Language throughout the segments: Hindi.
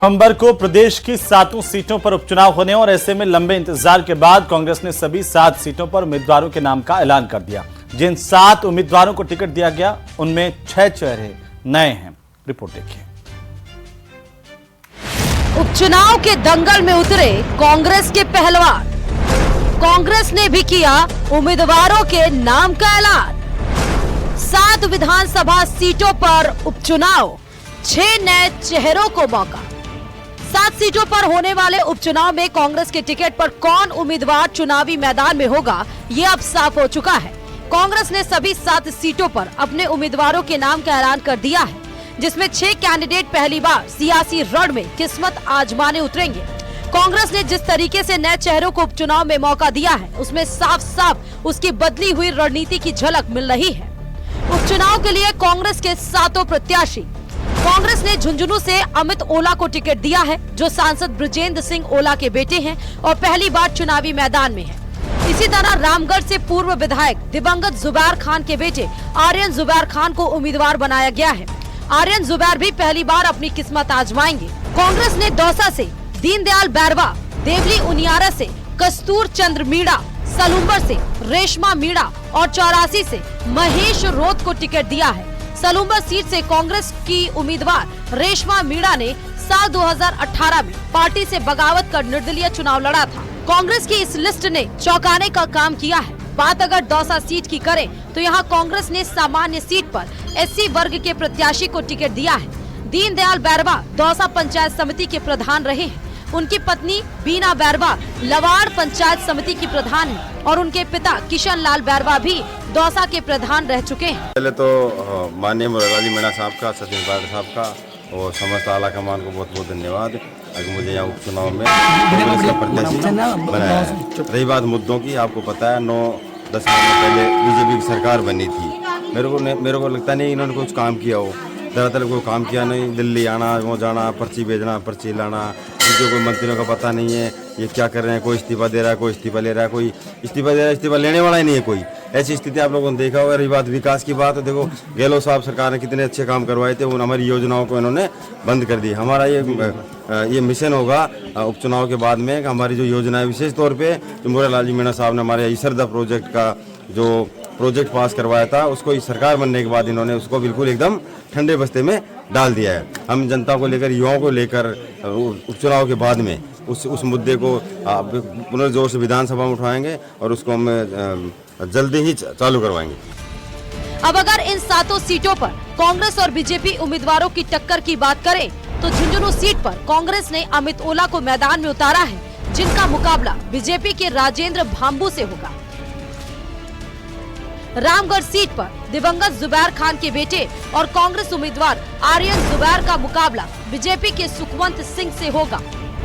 नवंबर को प्रदेश की 7 सीटों पर उपचुनाव होने और ऐसे में लंबे इंतजार के बाद कांग्रेस ने सभी 7 सीटों पर उम्मीदवारों के नाम का ऐलान कर दिया। जिन 7 उम्मीदवारों को टिकट दिया गया उनमें 6 चेहरे नए हैं। रिपोर्ट देखिए। उपचुनाव के दंगल में उतरे कांग्रेस के पहलवान। कांग्रेस ने भी किया उम्मीदवारों के नाम का ऐलान। 7 विधानसभा सीटों पर उपचुनाव, 6 नए चेहरों को मौका। 7 सीटों पर होने वाले उपचुनाव में कांग्रेस के टिकट पर कौन उम्मीदवार चुनावी मैदान में होगा, ये अब साफ हो चुका है। कांग्रेस ने सभी 7 सीटों पर अपने उम्मीदवारों के नाम का ऐलान कर दिया है, जिसमें 6 कैंडिडेट पहली बार सियासी रण में किस्मत आजमाने उतरेंगे। कांग्रेस ने जिस तरीके से नए चेहरों को उपचुनाव में मौका दिया है, उसमें साफ साफ उसकी बदली हुई रणनीति की झलक मिल रही है। उपचुनाव के लिए कांग्रेस के 7 प्रत्याशी। कांग्रेस ने झुंझुनू से अमित ओला को टिकट दिया है, जो सांसद बृजेंद्र सिंह ओला के बेटे हैं और पहली बार चुनावी मैदान में हैं। इसी तरह रामगढ़ से पूर्व विधायक दिवंगत जुबैर खान के बेटे आर्यन जुबैर खान को उम्मीदवार बनाया गया है। आर्यन जुबैर भी पहली बार अपनी किस्मत आजमाएंगे। कांग्रेस ने दौसा से दीनदयाल बैरवा, देवली उनियारा से कस्तूर चंद्र मीणा, सलूम्बर से रेशमा मीणा और 84 से महेश रोत को टिकट दिया है। सलूम्बर सीट से कांग्रेस की उम्मीदवार रेशमा मीणा ने साल 2018 में पार्टी से बगावत कर निर्दलीय चुनाव लड़ा था। कांग्रेस की इस लिस्ट ने चौंकाने का काम किया है। बात अगर दौसा सीट की करें तो यहां कांग्रेस ने सामान्य सीट पर एससी वर्ग के प्रत्याशी को टिकट दिया है। दीनदयाल बैरवा दौसा पंचायत समिति के प्रधान रहे हैं। उनकी पत्नी बीना बैरवा लवाड़ पंचायत समिति की प्रधान है और उनके पिता किशन लाल बैरवा भी दौसा के प्रधान रह चुके हैं। पहले तो माननीय मुरारी मीणा साहब का, सचिन पायलट साहब का और समस्त आला कमान को बहुत बहुत धन्यवाद अगर मुझे यहाँ उपचुनाव में कांग्रेस का प्रत्याशी बनाया है। रही बात मुद्दों की, आपको पता है 9-10 महीने पहले बीजेपी की सरकार बनी थी। मेरे को लगता नहीं इन्होंने कुछ काम किया हो। दरअसल कोई काम किया नहीं। दिल्ली आना, वो जाना, पर्ची भेजना, पर्ची लाना, इनको कोई मंत्रियों का पता नहीं है ये क्या कर रहे हैं। कोई इस्तीफा दे रहा है, कोई इस्तीफा ले रहा है, कोई इस्तीफा दे रहा है, इस्तीफा लेने वाला ही नहीं है कोई। ऐसी स्थिति आप लोगों ने देखा होगा। रही बात विकास की बात, देखो गहलोत साहब सरकार ने कितने अच्छे काम करवाए थे, उन हमारी योजनाओं को इन्होंने बंद कर दी। हमारा ये मिशन होगा उपचुनाव के बाद में, हमारी जो योजना है विशेष तौर पर जो मुरारी मीणा साहब ने हमारे ईसरदा प्रोजेक्ट का जो प्रोजेक्ट पास करवाया था, उसको इस सरकार बनने के बाद इन्होंने उसको बिल्कुल एकदम ठंडे बस्ते में डाल दिया है। हम जनता को लेकर, युवाओं को लेकर उपचुनाव के बाद में उस मुद्दे को पुनर्जोर से विधानसभा में उठाएंगे और उसको हम जल्दी ही चालू करवाएंगे। अब अगर इन 7 सीटों पर कांग्रेस और बीजेपी उम्मीदवारों की टक्कर की बात करें तो झुंझुनू सीट पर कांग्रेस ने अमित ओला को मैदान में उतारा है, जिनका मुकाबला बीजेपी के राजेंद्र भांबू से होगा। रामगढ़ सीट पर दिवंगत जुबैर खान के बेटे और कांग्रेस उम्मीदवार आर्यन जुबैर का मुकाबला बीजेपी के सुखवंत सिंह से होगा।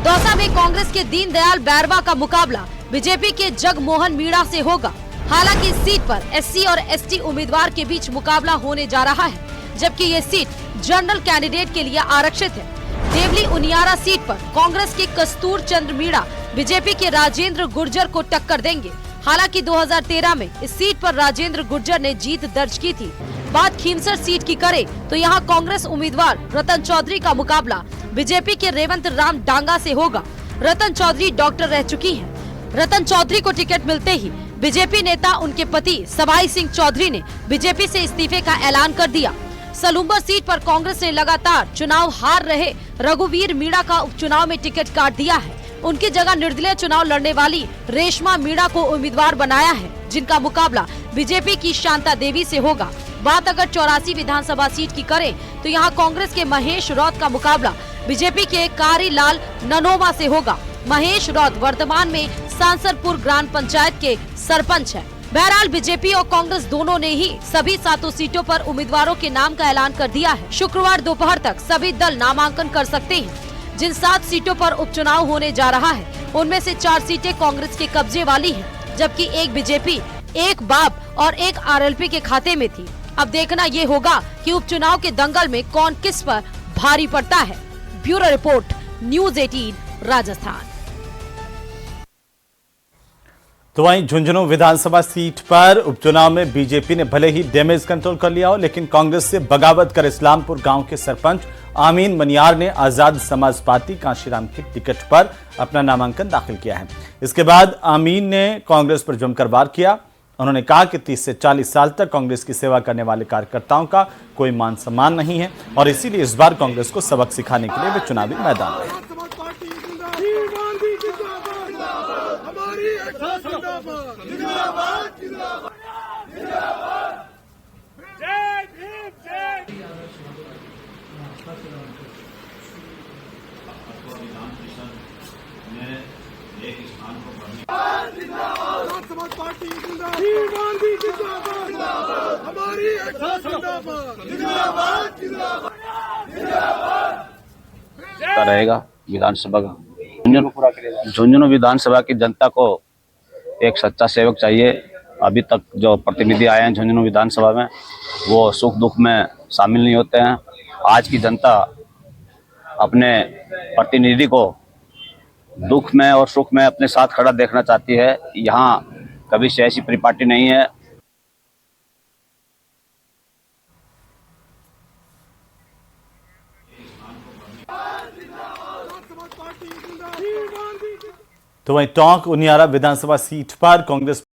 दौसा में कांग्रेस के दीनदयाल बैरवा का मुकाबला बीजेपी के जगमोहन मीणा से होगा। हालांकि इस सीट पर एससी और एसटी उम्मीदवार के बीच मुकाबला होने जा रहा है, जबकि ये सीट जनरल कैंडिडेट के लिए आरक्षित है। देवली उनियारा सीट पर कांग्रेस के कस्तूर चंद्र मीणा बीजेपी के राजेंद्र गुर्जर को टक्कर देंगे। हालांकि 2013 में इस सीट पर राजेंद्र गुर्जर ने जीत दर्ज की थी। बात खीमसर सीट की करें तो यहां कांग्रेस उम्मीदवार रतन चौधरी का मुकाबला बीजेपी के रेवंत राम डांगा से होगा। रतन चौधरी डॉक्टर रह चुकी हैं। रतन चौधरी को टिकट मिलते ही बीजेपी नेता उनके पति सवाई सिंह चौधरी ने बीजेपी से इस्तीफे का ऐलान कर दिया। सलूम्बर सीट पर कांग्रेस ने लगातार चुनाव हार रहे रघुवीर मीणा का उपचुनाव में टिकट काट दिया है। उनकी जगह निर्दलीय चुनाव लड़ने वाली रेशमा मीणा को उम्मीदवार बनाया है, जिनका मुकाबला बीजेपी की शांता देवी से होगा। बात अगर 84 विधानसभा सीट की करें तो यहां कांग्रेस के महेश रौत का मुकाबला बीजेपी के कारी लाल ननोवा से होगा। महेश रौत वर्तमान में सांसरपुर ग्राम पंचायत के सरपंच है। बहरहाल बीजेपी और कांग्रेस दोनों ने ही सभी 7 सीटों पर उम्मीदवारों के नाम का ऐलान कर दिया है। शुक्रवार दोपहर तक सभी दल नामांकन कर सकते हैं। जिन 7 सीटों पर उपचुनाव होने जा रहा है, उनमें से 4 सीटें कांग्रेस के कब्जे वाली हैं, जबकि एक बीजेपी, एक बाप और एक आरएलपी के खाते में थी। अब देखना ये होगा कि उपचुनाव के दंगल में कौन किस पर भारी पड़ता है। Bureau report, news 18 Rajasthan. तो वहीं झुंझुनू विधानसभा सीट पर उपचुनाव में बीजेपी ने भले ही डैमेज कंट्रोल कर लिया हो, लेकिन कांग्रेस से बगावत कर इस्लामपुर गांव के सरपंच आमीन मनियार ने आजाद समाज पार्टी कांशीराम की टिकट पर अपना नामांकन दाखिल किया है। इसके बाद आमीन ने कांग्रेस पर जमकर वार किया। उन्होंने कहा कि 30 से 40 साल तक कांग्रेस की सेवा करने वाले कार्यकर्ताओं का कोई मान सम्मान नहीं है और इसीलिए इस बार कांग्रेस को सबक सिखाने के लिए वे चुनावी मैदान में हैं। रहेगा विधानसभा का झुंझुनू विधानसभा की जनता को एक सच्चा सेवक चाहिए। अभी तक जो प्रतिनिधि आए हैं झुंझुनू विधानसभा में वो सुख दुख में शामिल नहीं होते हैं। आज की जनता अपने प्रतिनिधि को दुख में और सुख में अपने साथ खड़ा देखना चाहती है। यहाँ कभी से ऐसी परिपाटी नहीं है। तो वहीं टोंक उनियारा विधानसभा सीट पर कांग्रेस